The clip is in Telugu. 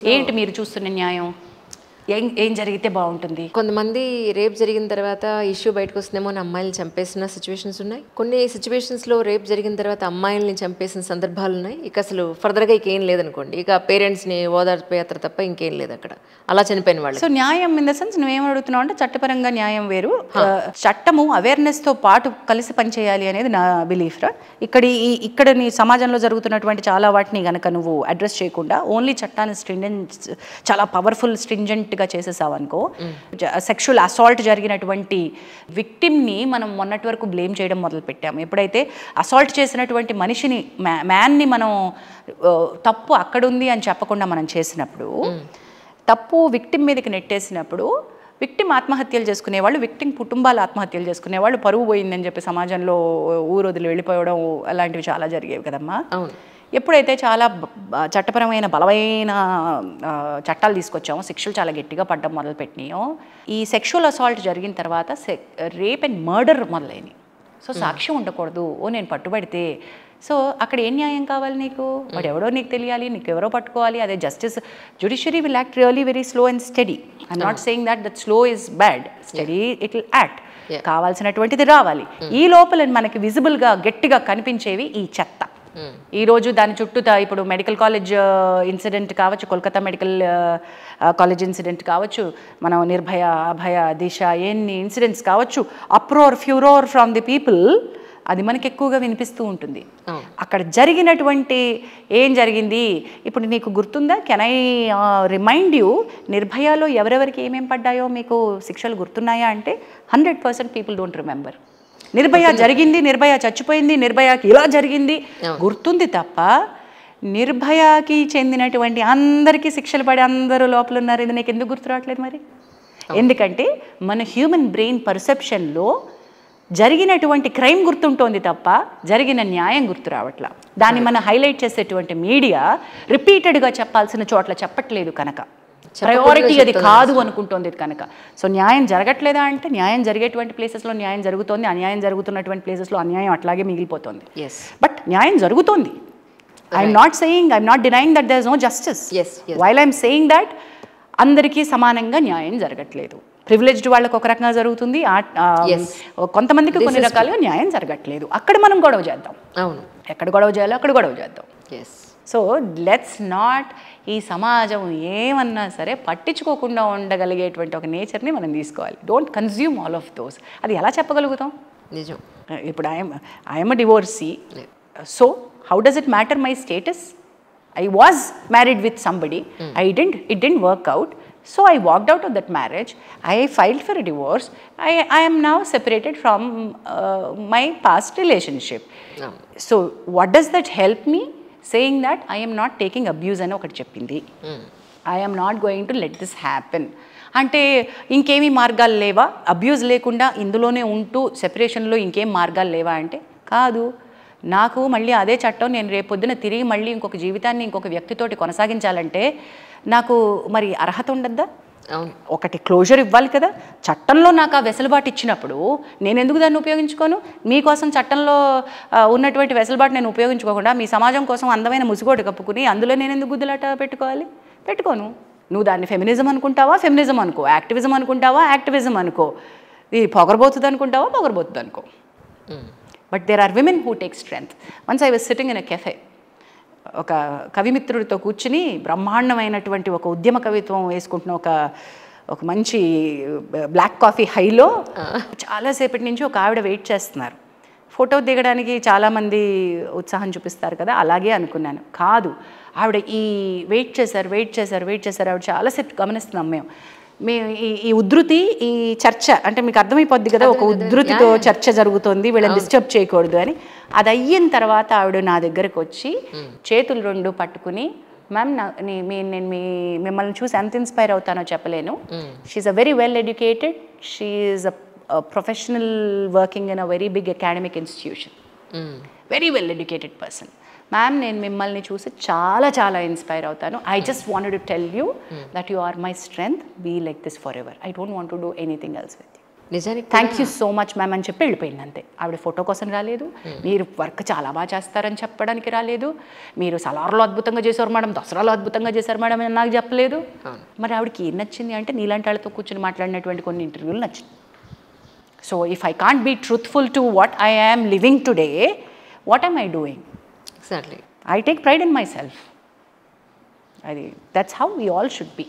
ఏంటి మీరు చూస్తున్న న్యాయం? ఏం జరిగితే బాగుంటుంది? కొంతమంది రేప్ జరిగిన తర్వాత ఇష్యూ బయటకు వస్తుందేమో అని అమ్మాయిల్ని చంపేసిన సిచ్యువేషన్స్ ఉన్నాయి. కొన్ని సిచ్యువేషన్స్లో రేప్ జరిగిన తర్వాత అమ్మాయిల్ని చంపేసిన సందర్భాలు ఉన్నాయి. ఇక అసలు ఫర్దర్గా ఇంకేం లేదనుకోండి, ఇక పేరెంట్స్ని ఓదార్పే యాత్ర తప్ప ఇంకేం లేదు అక్కడ, అలా చనిపోయిన వాళ్ళు. సో న్యాయం ఇన్ ద సెన్స్ నువ్వేం అడుగుతున్నావు అంటే చట్టపరంగా న్యాయం వేరు, చట్టము అవేర్నెస్తో పాటు కలిసి పనిచేయాలి అనేది నా బిలీఫ్ రా. ఇక్కడ నీ సమాజంలో జరుగుతున్నటువంటి చాలా వాటిని కనుక నువ్వు అడ్రస్ చేయకుండా ఓన్లీ చట్టాన్ని చాలా పవర్ఫుల్ స్ట్రింజెంట్గా చేసేసావు అనుకో, సెక్షువల్ అసాల్ట్ జరిగినటువంటి విక్టిమ్ని మనం మొన్నటి వరకు బ్లేమ్ చేయడం మొదలు పెట్టాము. ఎప్పుడైతే అసాల్ట్ చేసినటువంటి మనిషిని, మ్యాన్ని మనం తప్పు అక్కడుంది అని చెప్పకుండా మనం చేసినప్పుడు, తప్పు విక్టిమ్ మీదకి నెట్టేసినప్పుడు విక్టిమ్ ఆత్మహత్యలు చేసుకునేవాళ్ళు, విక్టిమ్ కుటుంబాలు ఆత్మహత్యలు చేసుకునేవాళ్ళు, పరువు పోయిందని చెప్పి సమాజంలో ఊరొదిలి వెళ్ళిపోవడం అలాంటివి చాలా జరిగేవి కదమ్మా. ఎప్పుడైతే చాలా చట్టపరమైన బలమైన చట్టాలు తీసుకొచ్చామో, శిక్షలు చాలా గట్టిగా పడ్డం మొదలుపెట్టినాయో, ఈ సెక్షువల్ అసాల్ట్ జరిగిన తర్వాత రేప్ అండ్ మర్డర్ మొదలైనవి. సో సాక్ష్యం ఉండకూడదు, నేను పట్టుబడితే సో అక్కడ ఏం న్యాయం కావాలి నీకు? వాడు ఎవడో నీకు తెలియాలి, నీకు ఎవరో పట్టుకోవాలి. అదే justice, judiciary will act really very slow and steady. I'm not saying that slow is bad, steady it will act. కావాల్సినటువంటిది రావాలి. ఈ లోపల మనకి విజిబుల్గా గట్టిగా కనిపించేవి ఈ చెత్త. ఈరోజు దాని చుట్టూ ఇప్పుడు మెడికల్ కాలేజ్ ఇన్సిడెంట్ కావచ్చు, కోల్కతా మెడికల్ కాలేజ్ ఇన్సిడెంట్ కావచ్చు, మనం నిర్భయ, అభయ, దిశ, ఎన్ని ఇన్సిడెంట్స్ కావచ్చు, అప్రోర్ ఫ్యూరోర్ ఫ్రమ్ ది పీపుల్, అది మనకి ఎక్కువగా వినిపిస్తూ ఉంటుంది. అక్కడ జరిగినటువంటి ఏం జరిగింది ఇప్పుడు నీకు గుర్తుందా? కెన్ ఐ రిమైండ్ యూ, నిర్భయలో ఎవరెవరికి ఏమేం పడ్డాయో మీకు శిక్షలు గుర్తున్నాయా అంటే 100% పీపుల్ డోంట్ రిమెంబర్. నిర్భయ జరిగింది, నిర్భయ చచ్చిపోయింది, నిర్భయకి ఇలా జరిగింది గుర్తుంది తప్ప, నిర్భయకి చెందినటువంటి అందరికీ శిక్షలు పడి అందరూ లోపల ఉన్నారు, ఇది నీకు ఎందుకు గుర్తు రావట్లేదు మరి? ఎందుకంటే మన హ్యూమన్ బ్రెయిన్ పర్సెప్షన్లో జరిగినటువంటి క్రైమ్ గుర్తుంటోంది తప్ప జరిగిన న్యాయం గుర్తు రావట్లా. దాన్ని మనం హైలైట్ చేసేటువంటి మీడియా రిపీటెడ్గా చెప్పాల్సిన చోట్ల చెప్పట్లేదు కనుక, ప్రయారిటీ అది కాదు అనుకుంటోంది కనుక. సో న్యాయం జరగట్లేదా అంటే న్యాయం జరిగేటువంటి ప్లేసెస్లో న్యాయం జరుగుతోంది, అన్యాయం జరుగుతున్నటువంటి ప్లేసెస్లో అన్యాయం అట్లాగే మిగిలిపోతుంది. బట్ న్యాయం జరుగుతోంది. I'm not saying, I'm not denying that there is no justice. While I'm saying that అందరికీ సమానంగా న్యాయం జరగట్లేదు. ప్రివిలేజ్డ్ వాళ్ళకి ఒక రకంగా జరుగుతుంది, కొంతమందికి కొన్ని రకాలుగా న్యాయం జరగట్లేదు. అక్కడ మనం గొడవ చేద్దాం. అవును, ఎక్కడ గొడవ చేయాలో అక్కడ గొడవ చేద్దాం. సో లెట్స్ నాట్, ఈ సమాజం ఏమన్నా సరే పట్టించుకోకుండా ఉండగలిగేటువంటి ఒక నేచర్ని మనం తీసుకోవాలి. Don't consume all of those. అది ఎలా చెప్పగలుగుతాం? నిజం. ఇప్పుడు I'm a divorcee, so how does it matter my status? I was married with somebody, it didn't work out, so I walked out of that marriage, I filed for a divorce, I am now separated from my past relationship. So what does that help me? Saying that I am not taking abuse అని ఒకటి చెప్పింది, I am not going to let this happen అంటే ఇంకేమీ మార్గాలు లేవా? అబ్యూజ్ లేకుండా ఇందులోనే ఉంటూ సెపరేషన్లో ఇంకేం మార్గాలు లేవా అంటే కాదు. నాకు మళ్ళీ అదే చట్టం, నేను రేపొద్దున తిరిగి మళ్ళీ ఇంకొక జీవితాన్ని ఇంకొక వ్యక్తితోటి కొనసాగించాలంటే నాకు మరి అర్హత ఉండద్దా? ఒకటి క్లోజర్ ఇవ్వాలి కదా. చట్టంలో నాకు ఆ వెసులుబాటు ఇచ్చినప్పుడు నేను ఎందుకు దాన్ని ఉపయోగించుకోను? మీకోసం చట్టంలో ఉన్నటువంటి వెసులుబాటు నేను ఉపయోగించుకోకుండా మీ సమాజం కోసం అందమైన ముసుగోటు కప్పుకుని అందులో నేను ఎందుకు గుద్దులాట పెట్టుకోను? నువ్వు దాన్ని ఫెమినిజం అనుకుంటావా, ఫెమినిజం అనుకో. యాక్టివిజం అనుకుంటావా, యాక్టివిజం అనుకో. ఇది పొగరబోతుంది అనుకుంటావా, పొగరబోతుంది అనుకో. But there are women who take strength. Once I was sitting in a cafe, ఒక కవిమిత్రుడితో కూర్చుని బ్రహ్మాండమైనటువంటి ఒక ఉద్యమ కవిత్వం వేసుకుంటున్న ఒక మంచి బ్లాక్ కాఫీ హైలో చాలాసేపటి నుంచి ఒక ఆవిడ వెయిట్ చేస్తున్నారు. ఫోటో దిగడానికి చాలామంది ఉత్సాహం చూపిస్తారు కదా, అలాగే అనుకున్నాను. కాదు, ఆవిడ ఈ వెయిట్ చేశారు ఆవిడ చాలాసేపు గమనిస్తున్నాం మేము ఈ ఉధృతి, ఈ చర్చ అంటే మీకు అర్థమైపోద్ది కదా, ఒక ఉధృతితో చర్చ జరుగుతుంది, వీళ్ళని డిస్టర్బ్ చేయకూడదు అని. అది అయిన తర్వాత ఆవిడ నా దగ్గరకు వచ్చి చేతులు రెండు పట్టుకుని, మ్యామ్ నేను మిమ్మల్ని చూసి ఎంత ఇన్స్పైర్ అవుతానో చెప్పలేను. She's a very well educated, she's a professional working in a very big academic institution, very well educated person. Ma'am నేను మిమ్మల్ని చూసి చాలా చాలా ఇన్స్పైర్ అవుతాను. I just wanted to tell you that you are my strength, be like this forever. I don't want to do anything else with you. నిజానికి thank you so much ma'am అని చెప్పి వెళ్ళిపోయింది అంతే. ఆవిడ ఫోటో కోసం రాలేదు, మీరు వర్క్ చాలా బాగా చేస్తారని చెప్పడానికి రాలేదు, మీరు సలార్లో అద్భుతంగా చేశారు మేడం, దసరాలో అద్భుతంగా చేశారు మేడం అని నాకు చెప్పలేదు. మరి ఆవిడకి ఏం నచ్చింది అంటే నీలాంటి వాళ్ళతో కూర్చొని మాట్లాడినటువంటి కొన్ని ఇంటర్వ్యూలు నచ్చింది. So if I can't be truthful to what I am living today, what I'm I doing? Exactly. I take pride in myself. That's how we all should be.